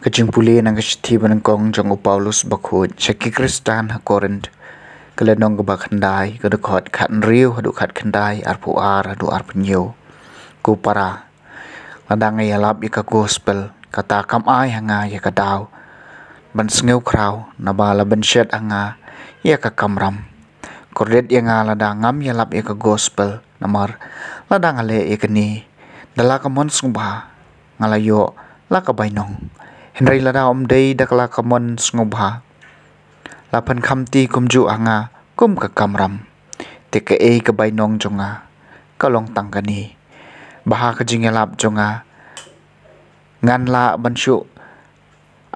Kajing puli nang kashti banangkong jong Paulus bakhut shaki Kristan ha Korint kalenong ba khandai kadukhat khan riu hadu khat khandai arpu ar hadu arpunyo ku para ladang yalap ika gospel kata kam ai hanga ya kadaw ban sngew kraw na bala ban shet anga ya ka kamram kordet ya nga ladang ngam yalap ika gospel namar ladang ale ikani dala ka mon sungba ngalayo la ka bainong Henry lada day dakla kamon sngobha lapan khamti kumju anga kum ka kamram teke ka bainong jonga kalong tangkani baha ka jingelap jonga ngan la banshu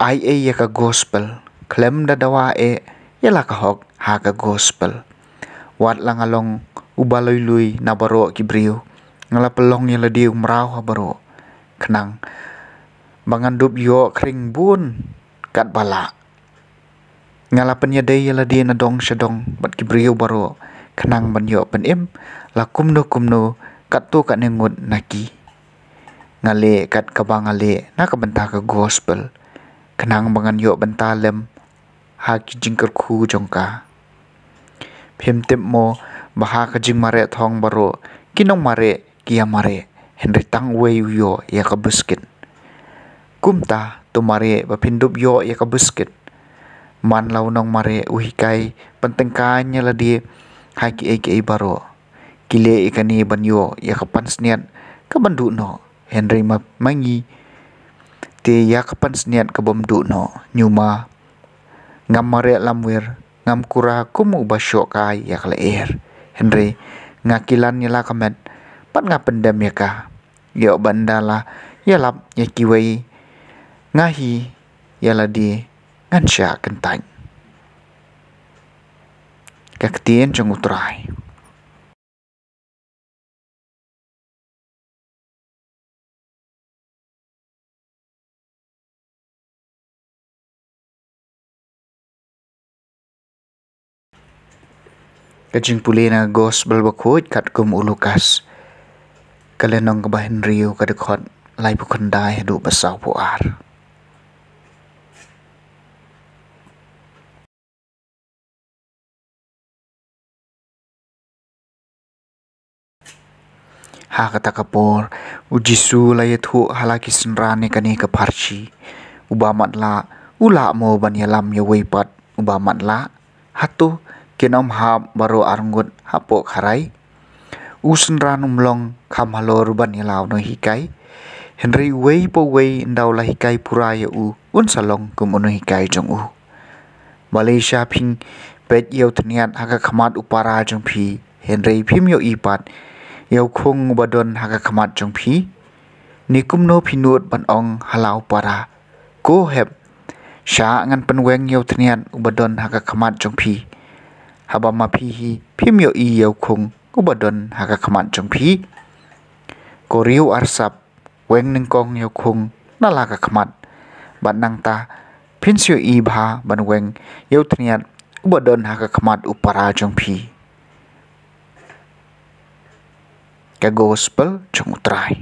ai ya ka gospel klem da dawa yala ka hok ha ka gospel wat lang along ubaloy lui na baro kibriu ngala pelong yala di umrau ha baro kenang bangandup yo kring bun kat bala ngala penyadai yala dia na dong syadong bat kibriu baro kenang ban yo pen im la kumno kat tu kat nengut naki ngale kat kabang ale na ka benta ka gospel kenang bangan yo benta lem ha ki jingker khu jongka phim tip mo baha ka jing mare thong baro kinong mare kia mare henry tang wei yo ya ka biscuit kumta tumare bapindup yo ya ka biscuit man law nong mare uhikai pentengkanya la di haki eke baro kile ikani banyo ya ka pansniat ka bandu no henry mangi te ya ka pansniat ka bomdu no nyuma ngam mare lamwer ngam kura kumu basyo kai ya ka leer henry ngakilan yala kamet pat ngapendam ya ka yo bandala yalap ya kiwei ngahi yala di ngansya kentang kaktien jong utrai kajing puli na gospel bakhut kat kum ulukas kalenong kabahin riu kadekot lai bukandai hadu basau puar ha kata kapor ujisu la yathu halaki senrane kani ka parchi ubamat la ula mo ban yalam ya weipat ubamat la hatu kenom ha baro arngut hapo kharai usenran umlong kham halor ban yalaw no hikai henry wei po wei ndaw la hikai pura ya un salong kum no hikai jong Malaysia phing pet yau thniat haka khamat upara jong phi henry phim yo ipat yau khung badon haka khamat jong phi nikum no phinut ban ong halau para ko heb sha ngan penweng yau thniat ubadon haka khamat jong phi haba ma phi hi phim yo i yau khung ubadon haka khamat jong phi ko riu arsap weng ning kong yau khung nala ka khamat ban nang ta pinsyo i bha ban weng yau thniat ubadon haka khamat upara jong phi ka gospel jong utrai